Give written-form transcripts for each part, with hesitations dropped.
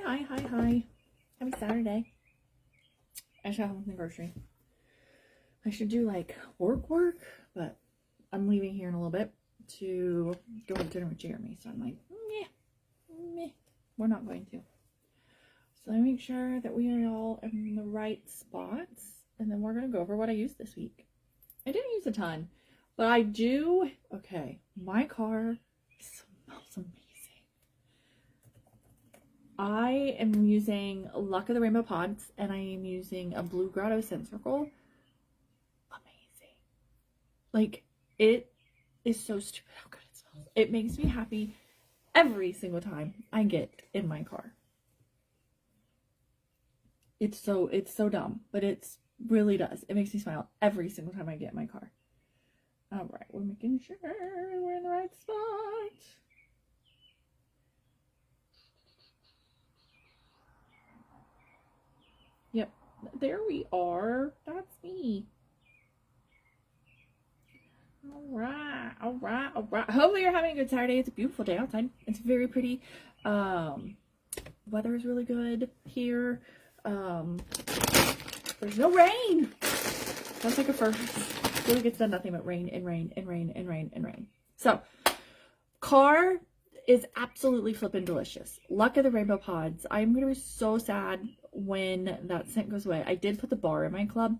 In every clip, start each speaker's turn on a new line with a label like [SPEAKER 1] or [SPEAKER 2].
[SPEAKER 1] Hi. Happy Saturday. I should have home from the grocery. I should do like work, but I'm leaving here in a little bit to go to dinner with Jeremy. So I'm like, meh, we're not going to. So let me make sure that we are all in the right spots. And then we're going to go over what I used this week. I didn't use a ton, but I do. Okay, my car smells amazing. I am using Luck of the Rainbow Pods, and I am using a Blue Grotto Scent Circle. Amazing. Like, it is so stupid how good it smells. It makes me happy every single time I get in my car. It's so dumb, but it's really does. It makes me smile every single time I get in my car. All right, we're making sure we're in the right spot. Yep, there we are. That's me. All right. Hopefully you're having a good Saturday. It's a beautiful day outside. It's very pretty. Weather is really good here. There's no rain. That's like a first. I feel like it's done nothing but rain and rain. So, car is absolutely flippin' delicious. Luck of the Rainbow Pods. I'm gonna be so sad when that scent goes away. I did put the bar in my club,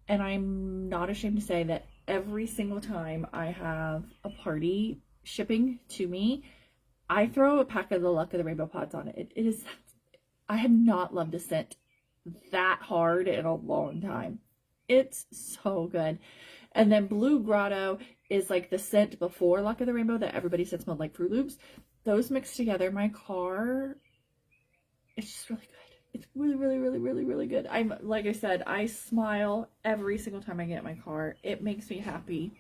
[SPEAKER 1] and I'm not ashamed to say that every single time I have a party shipping to me, I throw a pack of the Luck of the Rainbow Pods on it. It is, I have not loved a scent that hard in a long time. It's so good. And then Blue Grotto is like the scent before Luck of the Rainbow that everybody said smelled like Fruit Loops. Those mixed together, my car, it's just really good. It's really good. I'm, like I said, I smile every single time I get in my car. It makes me happy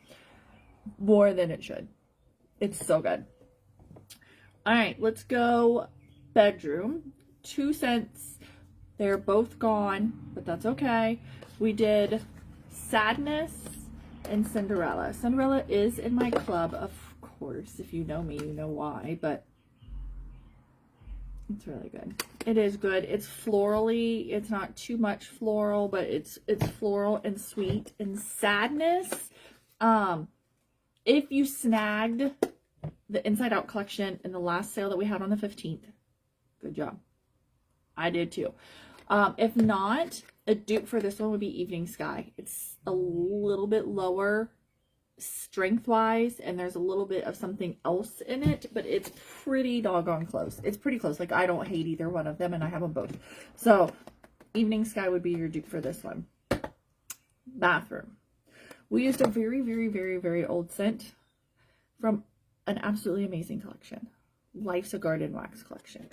[SPEAKER 1] more than it should. It's so good. All right, let's go bedroom. 2 scents. They're both gone, but that's okay. We did Sadness and Cinderella. Cinderella is in my club, of course. If you know me, you know why, but it's really good. It is good. It's florally. It's not too much floral, but it's floral and sweet. And Sadness, if you snagged the Inside Out collection in the last sale that we had on the 15th, good job. I did too. If not, a dupe for this one would be Evening Sky. It's a little bit lower strength-wise, and there's a little bit of something else in it, but it's pretty doggone close. It's pretty close. Like, I don't hate either one of them, and I have them both. So, Evening Sky would be your dupe for this one. Bathroom. We used a very old scent from an absolutely amazing collection. Life's a Garden Wax collection.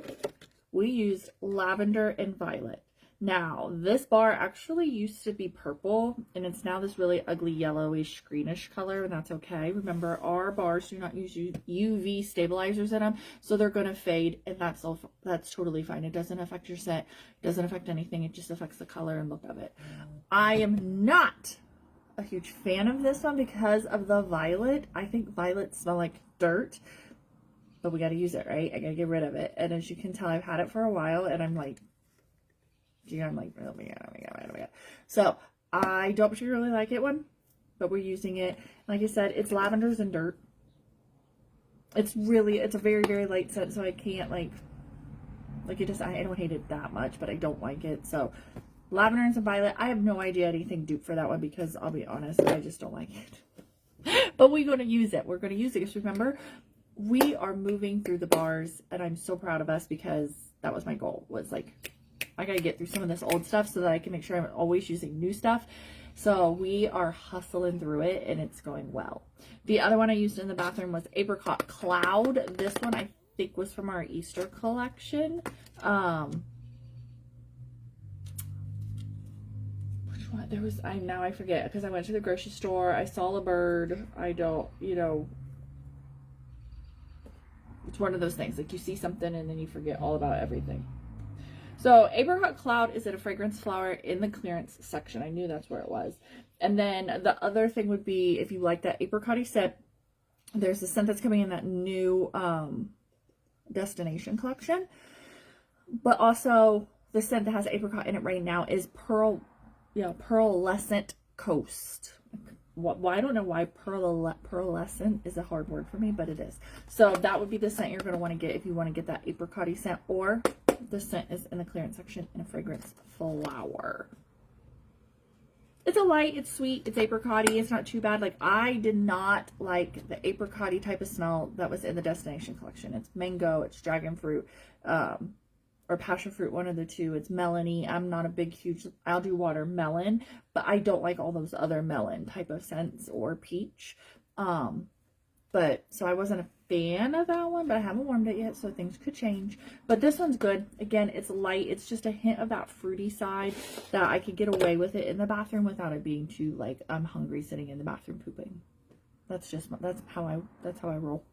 [SPEAKER 1] We used Lavender and Violet. Now, this bar actually used to be purple, and it's now this really ugly yellowish greenish color, and that's okay. Remember, our bars do not use UV stabilizers in them, so they're going to fade, and that's totally fine. It doesn't affect your scent. It doesn't affect anything. It just affects the color and look of it. I am not a huge fan of this one because of the violet. I think violets smell like dirt, but we got to use it, right? I got to get rid of it. And as you can tell, I've had it for a while, and I'm like, oh my god. So I don't particularly like it one, but we're using it. Like I said, it's lavenders and dirt. It's a very light scent, so I can't like it just, I don't hate it that much, but I don't like it. So lavenders and violet, I have no idea anything dupe for that one because I'll be honest, I just don't like it. But we're going to use it. We're going to use it because remember, we are moving through the bars, and I'm so proud of us because that was my goal, was like, I gotta get through some of this old stuff so that I can make sure I'm always using new stuff. So we are hustling through it, and it's going well. The other one I used in the bathroom was Apricot Cloud. This one I think was from our Easter collection. Which one? There was, now I forget because I went to the grocery store. I saw a bird. I don't, it's one of those things. Like, you see something and then you forget all about everything. So Apricot Cloud is in a fragrance flower in the clearance section. I knew that's where it was. And then the other thing would be, if you like that apricot-y scent, there's a scent that's coming in that new Destination collection. But also the scent that has apricot in it right now is Pearlescent Coast. Why I don't know why pearlescent is a hard word for me, but it is. So that would be the scent you're going to want to get if you want to get that apricot-y scent, or the scent is in the clearance section in a fragrance flower. It's a light, it's sweet, it's apricot-y, it's not too bad. Like, I did not like the apricot-y type of smell that was in the Destination collection. It's mango, it's dragon fruit, or passion fruit, one of the two. It's melony. I'm not a big, huge, I'll do watermelon, but I don't like all those other melon type of scents, or peach. But, so I wasn't a fan of that one, but I haven't warmed it yet, so things could change. But this one's good. Again, it's light. It's just a hint of that fruity side that I could get away with it in the bathroom without it being too, like, I'm hungry sitting in the bathroom pooping. That's how I roll.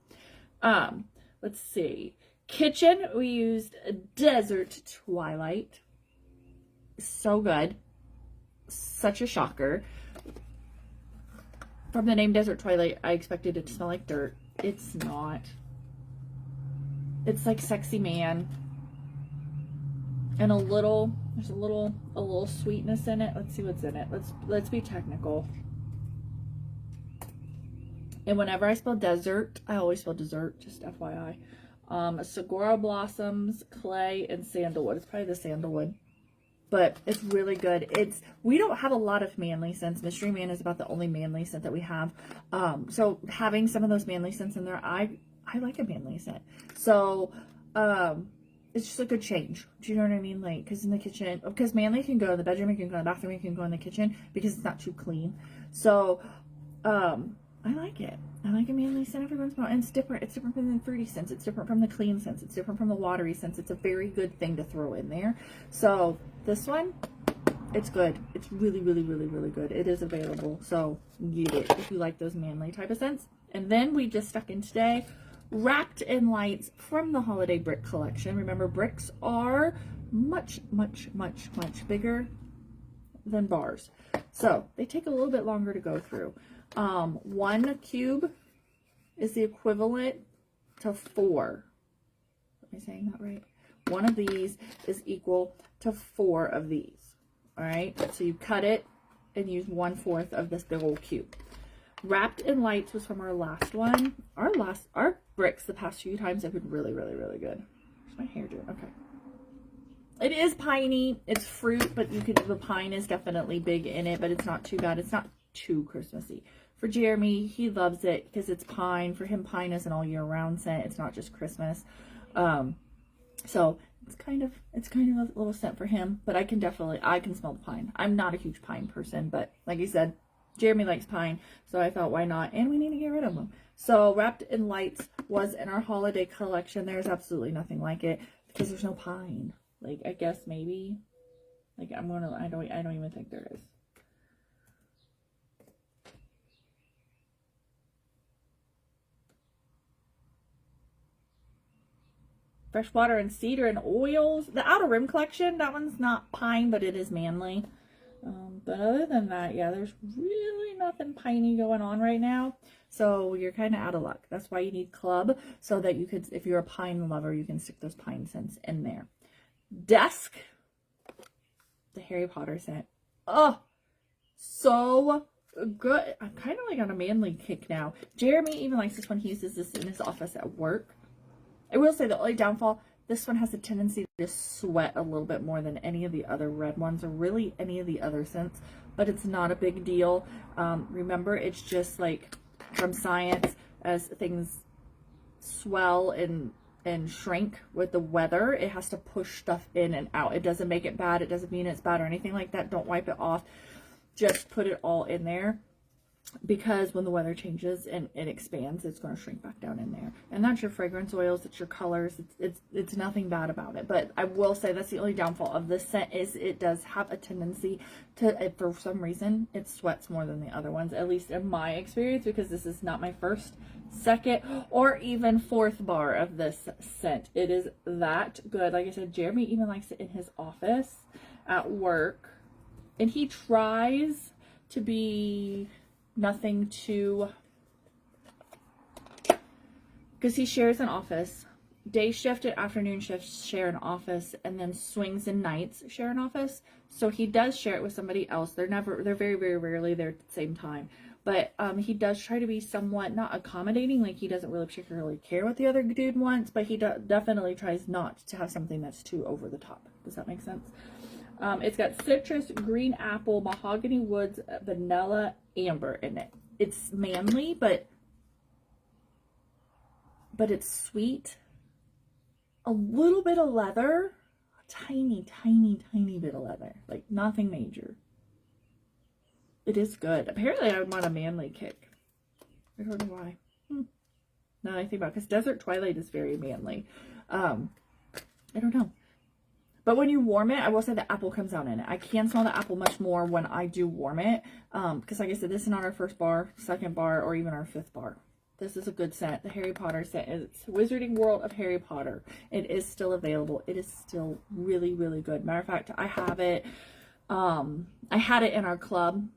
[SPEAKER 1] Let's see. Kitchen, we used Desert Twilight. So good. Such a shocker. From the name Desert Twilight, I expected it to smell like dirt. It's not. It's like Sexy Man. And there's a little sweetness in it. Let's see what's in it. Let's be technical. And whenever I spell desert, I always spell dessert, just FYI. Saguaro blossoms, clay, and sandalwood. It's probably the sandalwood, but it's really good. We don't have a lot of manly scents. Mystery Man is about the only manly scent that we have. So having some of those manly scents in there, I like a manly scent. So, it's just a good change. Do you know what I mean? Like, because in the kitchen, because manly can go in the bedroom, it can go in the bathroom, it can go in the kitchen because it's not too clean. So, I like it. I like a manly scent every once in a while. And it's different. It's different from the fruity scents. It's different from the clean scents. It's different from the watery scents. It's a very good thing to throw in there. So this one, it's good. It's really, really, really, really good. It is available. So get it if you like those manly type of scents. And then we just stuck in today Wrapped in Lights from the Holiday Brick collection. Remember, bricks are much, much, much, much bigger than bars. So they take a little bit longer to go through. 1 cube is the equivalent to 4. Am I saying that right? One of these is equal to 4 of these. All right. So you cut it and use 1/4 of this big old cube. Wrapped in Lights was from our last one. Our bricks the past few times have been really, really, really good. What's my hair doing? Okay. It is piney. It's fruit, but the pine is definitely big in it, but it's not too bad. It's not too Christmassy. For Jeremy, he loves it because it's pine. For him, pine is an all year round scent. It's not just Christmas. So it's kind of a little scent for him, but I can smell the pine. I'm not a huge pine person, but like I said, Jeremy likes pine, so I thought, why not? And we need to get rid of them. So Wrapped in Lights was in our holiday collection. There's absolutely nothing like it because there's no pine. Like, I guess maybe, like, I don't even think there is. Freshwater and Cedar and Oils. The Outer Rim collection, that one's not pine, but it is manly. But other than that, yeah, there's really nothing piney going on right now. So you're kind of out of luck. That's why you need Club, so that you could, if you're a pine lover, you can stick those pine scents in there. Desk, the Harry Potter scent. Oh, so good. I'm kind of like on a manly kick now. Jeremy even likes this one. He uses this in his office at work. I will say the only downfall, this one has a tendency to sweat a little bit more than any of the other red ones, or really any of the other scents, but it's not a big deal. Remember, it's just like from science, as things swell and shrink with the weather, it has to push stuff in and out. It doesn't make it bad. It doesn't mean it's bad or anything like that. Don't wipe it off. Just put it all in there, because when the weather changes and it expands, it's going to shrink back down in there. And that's your fragrance oils, it's your colors, it's nothing bad about it. But I will say that's the only downfall of this scent, is it does have a tendency to, for some reason, it sweats more than the other ones, at least in my experience, because this is not my first, second, or even 4th bar of this scent. It is that good. Like I said, Jeremy even likes it in his office at work, and he tries to be nothing too, because he shares an office day shift and afternoon shifts share an office, and then swings and nights share an office. So he does share it with somebody else. They're very, very rarely there at the same time. But he does try to be somewhat not accommodating. Like, he doesn't really particularly care what the other dude wants, but he definitely tries not to have something that's too over the top. Does that make sense? It's got citrus, green apple, mahogany woods, vanilla, amber in it. It's manly, but it's sweet. A little bit of leather, a tiny, tiny, tiny bit of leather, like nothing major. It is good. Apparently I would want a manly kick. I don't know why. Now that I think about it, because Desert Twilight is very manly. I don't know. But when you warm it, I will say the apple comes out in it. I can smell the apple much more when I do warm it. Because like I said, this is not our first bar, second bar, or even our fifth bar. This is a good scent. The Harry Potter scent. It's Wizarding World of Harry Potter. It is still available. It is still really, really good. Matter of fact, I have it. I had it in our club.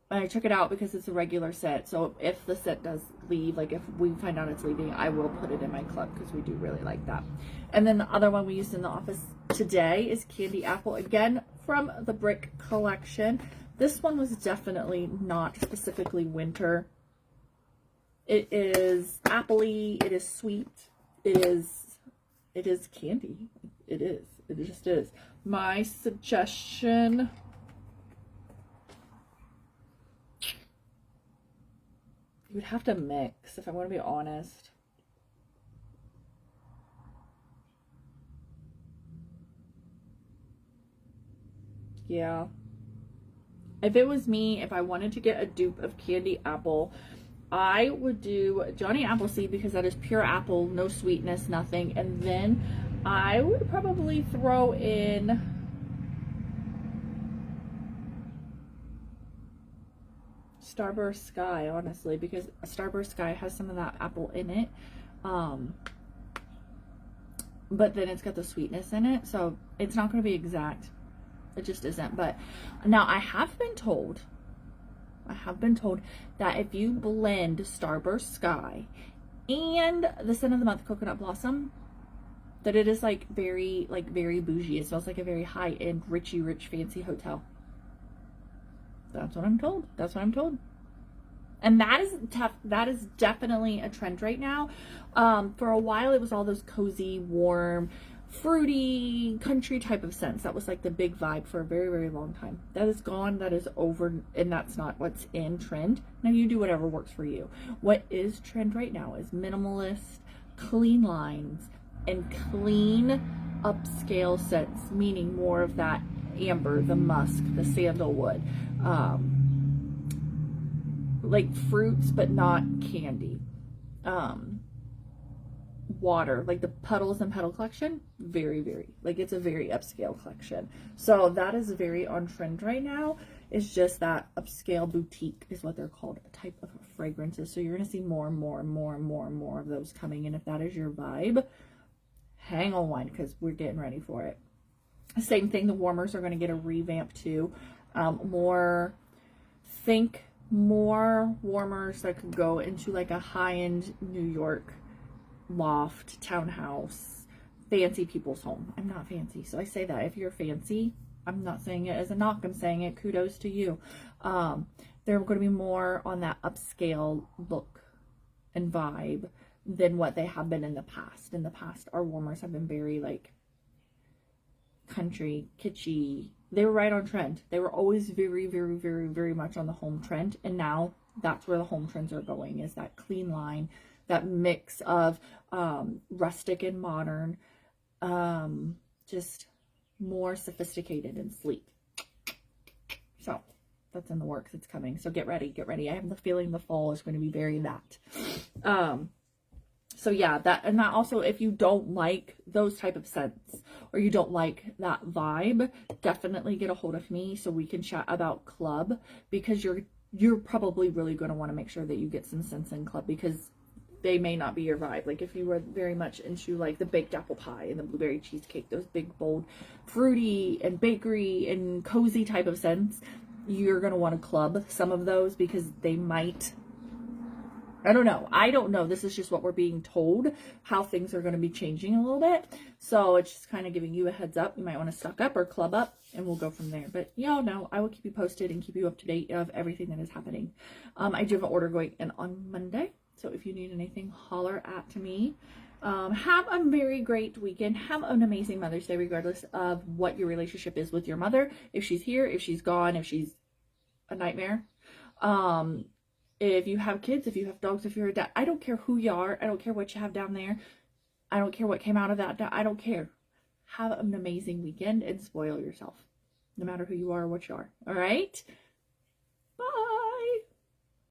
[SPEAKER 1] I took it out because it's a regular scent. So if the scent does leave, like if we find out it's leaving, I will put it in my club because we do really like that. And then the other one we used in the office today is Candy Apple. Again, from the Brick collection. This one was definitely not specifically winter. It is appley, it is sweet, it is candy. It is. It just is. My suggestion, you would have to mix, if I want to be honest. Yeah. If it was me, if I wanted to get a dupe of Candy Apple, I would do Johnny Appleseed because that is pure apple, no sweetness, nothing. And then I would probably throw in Starburst Sky, honestly, because Starburst Sky has some of that apple in it. But then it's got the sweetness in it, so it's not going to be exact. It just isn't. But now I have been told that if you blend Starburst Sky and the Scent of the Month Coconut Blossom, that it is like very bougie. It smells like a very high-end, rich, fancy hotel. That's what I'm told. That's what I'm told. And that is tough. That is definitely a trend right now. For a while, it was all those cozy, warm, fruity, country type of scents. That was like the big vibe for a very, very long time. That is gone. That is over. And that's not what's in trend. Now you do whatever works for you. What is trend right now is minimalist, clean lines, and clean upscale scents, meaning more of that amber, the musk, the sandalwood, like fruits but not candy. Water, like the Petals and Petal collection, very, like it's a very upscale collection. So that is very on trend right now. It's just that upscale boutique is what they're called, a type of fragrances. So you're gonna see more and more of those coming in. If that is your vibe, hang on, because we're getting ready for it. Same thing, the warmers are going to get a revamp too. More warmers that could go into like a high-end New York loft, townhouse, fancy people's home. I'm not fancy, so I say that. If you're fancy, I'm not saying it as a knock, I'm saying it kudos to you. They're going to be more on that upscale look and vibe than what they have been in the past. In the past, our warmers have been very like country, kitschy. They were right on trend. They were always very much on the home trend, and now that's where the home trends are going, is that clean line, that mix of rustic and modern, just more sophisticated and sleek. So that's in the works. It's coming. So get ready. I have the feeling the fall is going to be very that. So yeah, that also, if you don't like those type of scents or you don't like that vibe, definitely get a hold of me so we can chat about club, because you're probably really going to want to make sure that you get some scents in club, because they may not be your vibe. Like if you were very much into like the baked apple pie and the blueberry cheesecake, those big, bold, fruity and bakery and cozy type of scents, you're going to want to club some of those, because they might I don't know. I don't know. This is just what we're being told, how things are going to be changing a little bit. So it's just kind of giving you a heads up. You might want to suck up or club up, and we'll go from there. But y'all know I will keep you posted and keep you up to date of everything that is happening. I do have an order going in on Monday. So if you need anything, holler at me. Have a very great weekend. Have an amazing Mother's Day, regardless of what your relationship is with your mother. If she's here, if she's gone, if she's a nightmare. If you have kids, if you have dogs, if you're a dad, I don't care who you are. I don't care what you have down there. I don't care what came out of that. I don't care. Have an amazing weekend and spoil yourself, no matter who you are or what you are. All right?